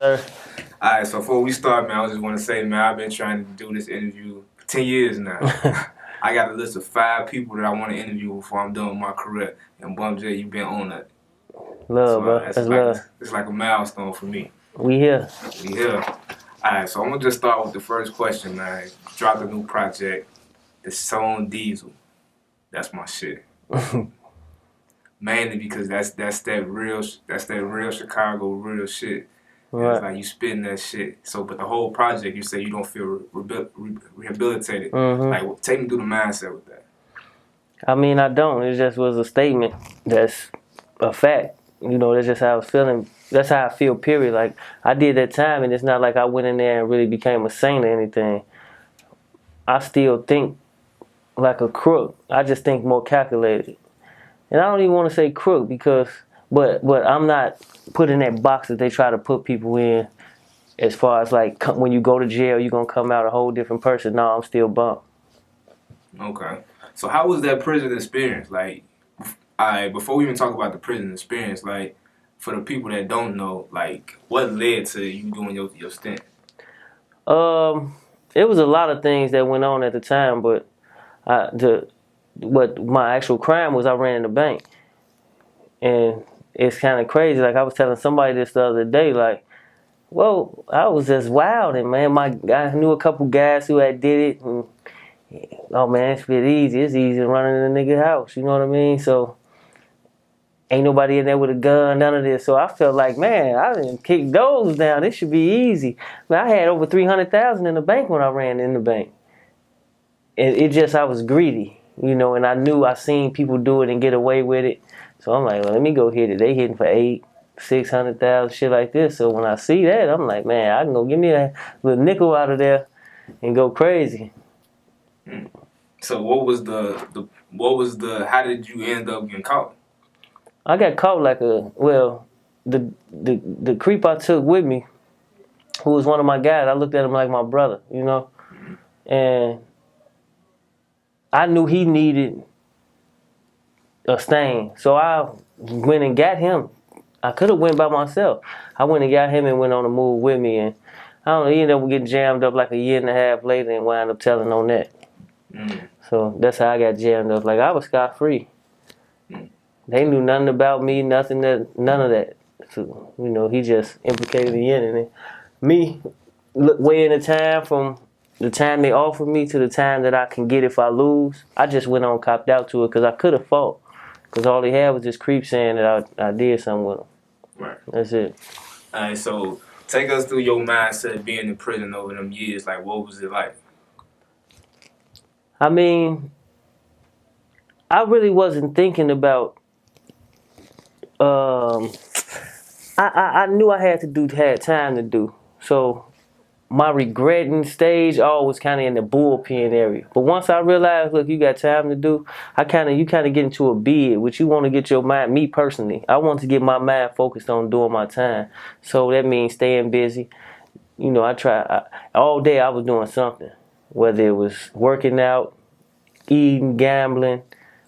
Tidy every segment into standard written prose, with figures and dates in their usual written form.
Sir. Alright, so before we start, man, I just want to say, man, I've been trying to do this interview for 10 years now. I got a list of 5 people that I want to interview before I'm done with my career. And Bum J, you've been on that. Love, So bro. That's love. it's like a milestone for me. We here. We here. Alright, so I'm going to just start with the first question, man. You dropped a new project, the song Diesel. That's my shit. Mainly because that's that real Chicago real shit. Right. It's like you spitting that shit. So, but the whole project, you say you don't feel rehabilitated. Mm-hmm. Like, take me through the mindset with that. I mean, I don't. It just was a statement that's a fact. You know, that's just how I was feeling. That's how I feel, period. Like, I did that time, and it's not like I went in there and really became a saint or anything. I still think like a crook. I just think more calculated. And I don't even want to say crook because, but I'm not put in that box that they try to put people in as far as like when you go to jail, you're going to come out a whole different person. No, I'm still Bump. Okay. So how was that prison experience? Like, before we even talk about the prison experience, like, for the people that don't know, like, what led to you doing your stint? It was a lot of things that went on at the time, but what my actual crime was, I ran the bank. And it's kind of crazy. Like, I was telling somebody this the other day, like, well, I was just wilding, man. I knew a couple guys who had did it, and oh man, it's easy. It's easy to run in a nigga house, you know what I mean? So ain't nobody in there with a gun, none of this. So I felt like, man, I didn't kick those down. This should be easy. Man, I had over 300,000 in the bank when I ran in the bank. And I was greedy, you know, and I seen people do it and get away with it. So I'm like, well, let me go hit it. They hitting for 600,000, shit like this. So when I see that, I'm like, man, I can go give me a little nickel out of there and go crazy. So how did you end up getting caught? I got caught like the creep I took with me, who was one of my guys, I looked at him like my brother, you know? And I knew he needed a stain. So I went and got him. I could have went by myself. I went and got him and went on a move with me. And I don't know, he ended up getting jammed up like a year and a half later and wound up telling on that. So that's how I got jammed up. Like, I was scot-free. They knew nothing about me, none of that. So, you know, he just implicated me in it. And me, weighing the time from the time they offered me to the time that I can get if I lose, I just went on copped out to it because I could have fought. Because all he had was this creep saying that I did something with him. Right. That's it. All right, so take us through your mindset being in prison over them years. Like, what was it like? I mean, I really wasn't thinking about. I knew I had time to do. So my regretting stage always kind of in the bullpen area. But once I realized, look, you got time to do, you kind of get into a bid, which you want to get your mind, me personally, I want to get my mind focused on doing my time. So that means staying busy. You know, all day I was doing something, whether it was working out, eating, gambling,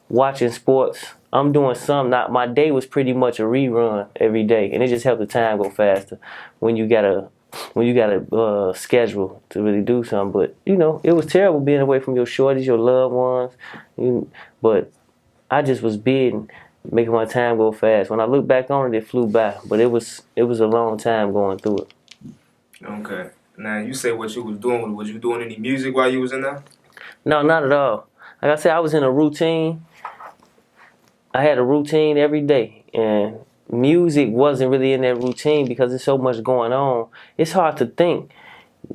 watching sports. I'm doing something. My day was pretty much a rerun every day, and it just helped the time go faster when you got a schedule to really do something. But you know, it was terrible being away from your shorties, your loved ones. But I just was bidding, making my time go fast. When I look back on it, it flew by. But it was a long time going through it. Okay. Now you say what you was doing. Was you doing any music while you was in there? No, not at all. Like I said, I was in a routine. I had a routine every day, and music wasn't really in that routine because there's so much going on. It's hard to think.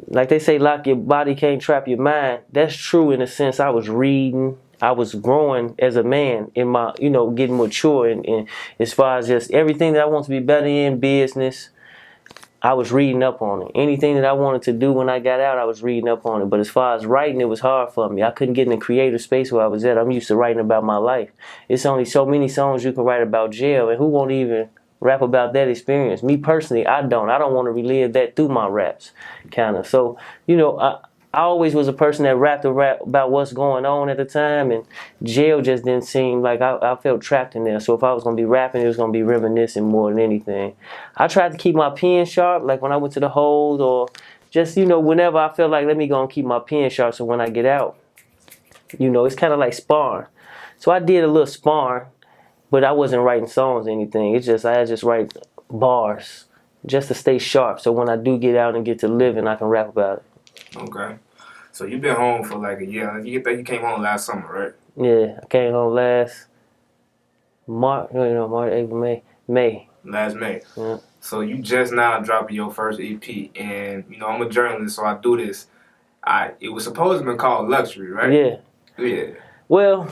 Like they say, lock your body, can't trap your mind. That's true in a sense. I was reading. I was growing as a man in my, getting mature and as far as just everything that I want to be better in business, I was reading up on it. Anything that I wanted to do when I got out, I was reading up on it. But as far as writing, it was hard for me. I couldn't get in the creative space where I was at. I'm used to writing about my life. It's only so many songs you can write about jail, and who won't even rap about that experience? Me personally, I don't. I don't want to relive that through my raps, kind of. So, I always was a person that rapped about what's going on at the time, and jail just didn't seem like I felt trapped in there. So if I was gonna be rapping, it was gonna be reminiscing more than anything. I tried to keep my pen sharp, like when I went to the hold, or just whenever I felt like let me go and keep my pen sharp, so when I get out, it's kind of like sparring. So I did a little sparring, but I wasn't writing songs or anything. It's just I just write bars just to stay sharp. So when I do get out and get to living, I can rap about it. Okay. So you've been home for like a year. You came home last summer, right? Yeah, I came home last March, April, May. Last May. Yeah. So you just now dropping your first EP, and I'm a journalist, so I do this. It was supposed to be called Luxury, right? Yeah. Yeah. Well,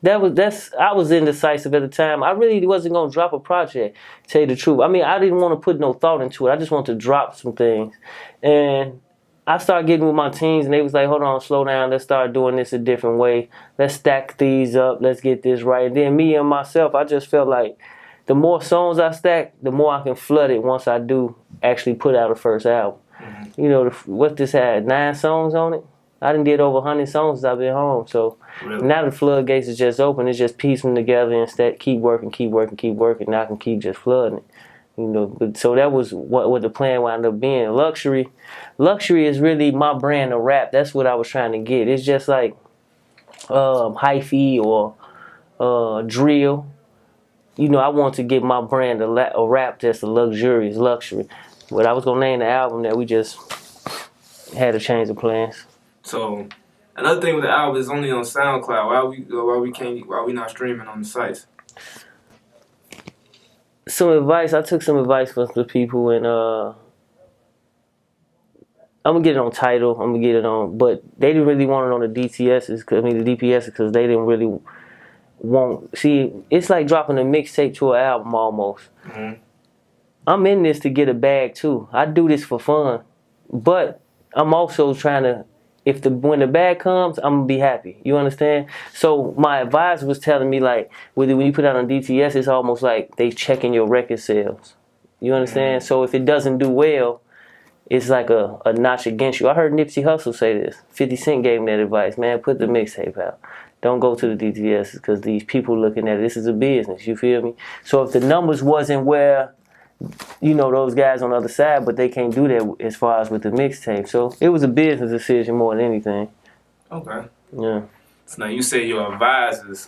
I was indecisive at the time. I really wasn't gonna drop a project, to tell you the truth. I mean, I didn't want to put no thought into it. I just wanted to drop some things. And I started getting with my teams, and they was like, hold on, slow down, let's start doing this a different way. Let's stack these up, let's get this right. And then me and myself, I just felt like the more songs I stack, the more I can flood it once I do actually put out a first album. Mm-hmm. What this had, 9 songs on it? I done did over 100 songs since I've been home. So really? Now the floodgates is just open. It's just piecing them together and keep working. Now I can keep just flooding it. But so that was what the plan wound up being. Luxury is really my brand of rap. That's what I was trying to get. It's just like hyphy or drill. I want to get my brand a rap that's a luxurious luxury. But I was gonna name the album that we just had to change the plans. So another thing with the album is only on SoundCloud. Why we not streaming on the sites? I took some advice from the people, and I'm gonna get it on Tidal. I'm gonna get it on, but they didn't really want it on the DPSs because they didn't really want. See, it's like dropping a mixtape to an album almost. Mm-hmm. I'm in this to get a bag too. I do this for fun, but I'm also trying to. When the bag comes, I'm gonna be happy. You understand? So my advisor was telling me like, when you put out on DTS, it's almost like they checking your record sales. You understand? Mm-hmm. So if it doesn't do well, it's like a notch against you. I heard Nipsey Hussle say this. 50 Cent gave him that advice. Man, put the mixtape out. Don't go to the DTS because these people looking at it. This is a business. You feel me? So if the numbers wasn't where those guys on the other side, but they can't do that as far as with the mixtape. So it was a business decision more than anything. Okay. Yeah. So now you say your advisors.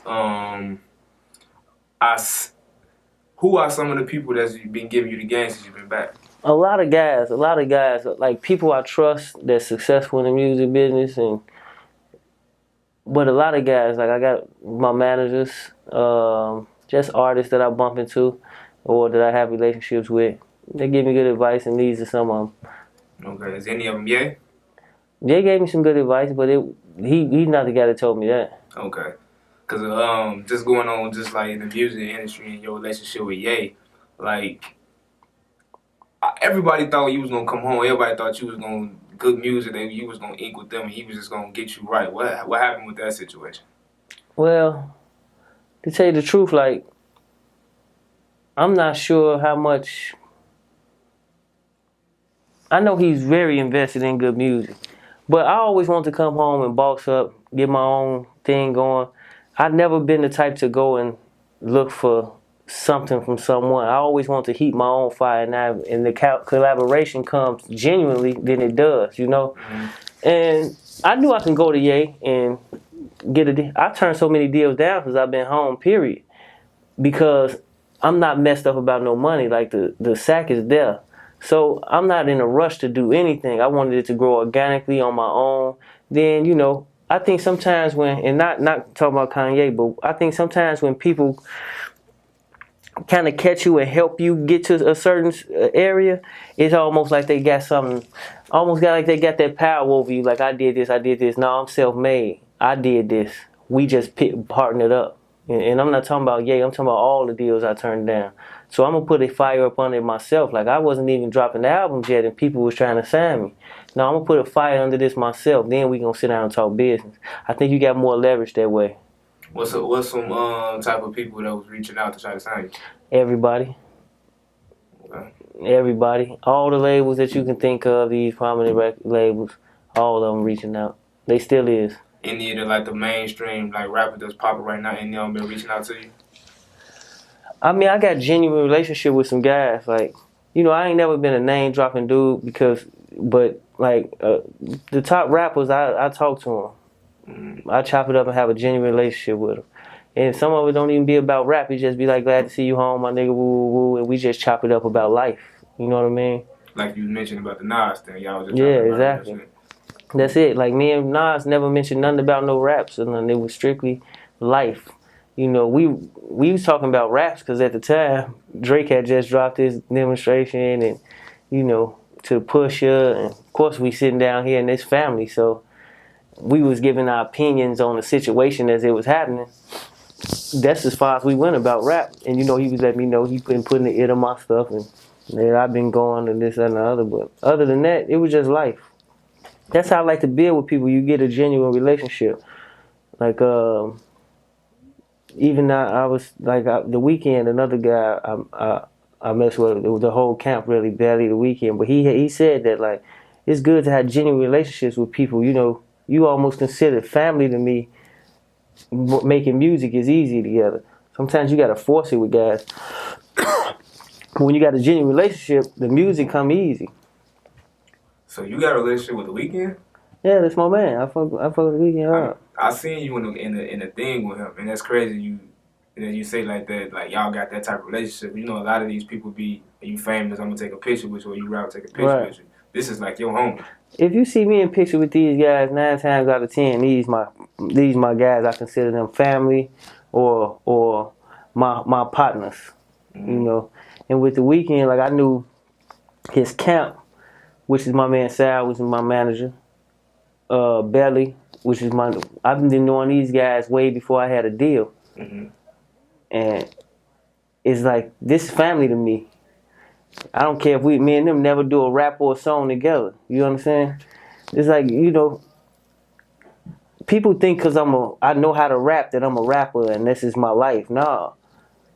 Who are some of the people that's been giving you the game since you've been back? A lot of guys, like people I trust that's successful in the music business, but a lot of guys, like I got my managers, just artists that I bump into or that I have relationships with. They give me good advice, and these are some of them. Okay, is any of them Ye? Ye gave me some good advice, but he's not the guy that told me that. Okay, because just going on, just like in the music industry and your relationship with Ye, like everybody thought you was gonna come home. Everybody thought you was gonna good music, and you was gonna ink with them, and he was just gonna get you right. What happened with that situation? Well, to tell you the truth, like, I'm not sure how much. I know he's very invested in good music, but I always want to come home and boss up, get my own thing going. I've never been the type to go and look for something from someone. I always want to heat my own fire, and the collaboration comes genuinely, then it does, Mm-hmm. And I knew I can go to Ye and get a deal. I turned so many deals down because I've been home, period. Because I'm not messed up about no money. Like the sack is there. So I'm not in a rush to do anything. I wanted it to grow organically on my own. Then, I think sometimes and not talking about Kanye, but I think sometimes when people kind of catch you and help you get to a certain area, it's almost like they got something, like they got that power over you. Like, I did this. No, I'm self-made. I did this. We just partnered up. And I'm not talking about Ye, I'm talking about all the deals I turned down. So I'm going to put a fire up under it myself. Like, I wasn't even dropping the albums yet and people was trying to sign me. No, I'm going to put a fire under this myself. Then we going to sit down and talk business. I think you got more leverage that way. What's some type of people that was reaching out to try to sign you? Everybody. Okay. Everybody. All the labels that you can think of, these prominent labels. All of them reaching out. They still is. Any of the like the mainstream like rapper that's popping right now, any of them been reaching out to you? I mean, I got genuine relationship with some guys. Like, you know, I ain't never been a name dropping dude but like the top rappers, I talk to them. I chop it up and have a genuine relationship with them. And some of it don't even be about rap. It just be like, glad to see you home, my nigga, woo, woo, woo. And we just chop it up about life. You know what I mean? Like you mentioned about the Nas thing, y'all was just Yeah, talking about exactly. That's it. Like me and Nas never mentioned nothing about no raps, and it was strictly life. You know, we was talking about raps because at the time Drake had just dropped his demonstration, and you know, to Pusha, and of course we sitting down here in this family, so we was giving our opinions on the situation as it was happening. That's as far as we went about rap, and you know, he was letting me know he been putting the it on my stuff, and that I've been going and this and the other. But other than that, it was just life. That's how I like to build with people. You get a genuine relationship. Like, even I was like the Weeknd, another guy I messed with. The whole camp really barely the Weeknd, but he said that like it's good to have genuine relationships with people. You know, you almost consider family to me. Making music is easy together. Sometimes you gotta force it with guys. When you got a genuine relationship, the music come easy. So you got a relationship with the Weeknd? Yeah, that's my man. I fuck with the Weeknd hard. I seen you in the thing with him, and that's crazy. You say like that, like y'all got that type of relationship. You know, a lot of these people be, you famous, I'm gonna take a picture with you, or you rap, take a picture with you. This is like your homie. If you see me in picture with these guys, 9 times out of 10, these my guys. I consider them family, or my partners. Mm-hmm. You know, and with the Weeknd, like I knew his camp, which is my man Sal, which is my manager. Belly, which is I've been knowing these guys way before I had a deal. Mm-hmm. And it's like, this is family to me. I don't care if me and them never do a rap or a song together. You understand? It's like, you know, people think because I know how to rap that I'm a rapper and this is my life. Nah.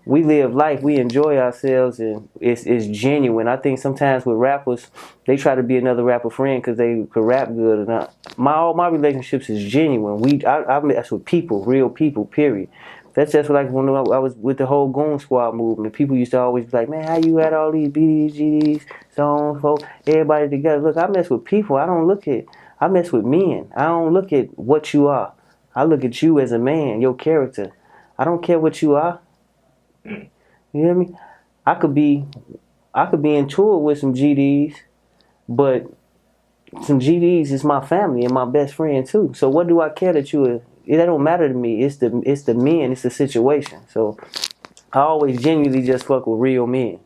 We live life, we enjoy ourselves, and it's genuine. I think sometimes with rappers, they try to be another rapper friend because they could rap good or not. All my relationships is genuine. I mess with people, real people, period. That's just like when I was with the whole Goon Squad movement. People used to always be like, man, how you had all these BDs, GDs, songs, folks, everybody together. Look, I mess with people. I mess with men. I don't look at what you are. I look at you as a man, your character. I don't care what you are. You hear me? I could be in tour with some GDs, but some GDs is my family and my best friend too. So what do I care that you are? It don't matter to me. It's the men. It's the situation. So I always genuinely just fuck with real men.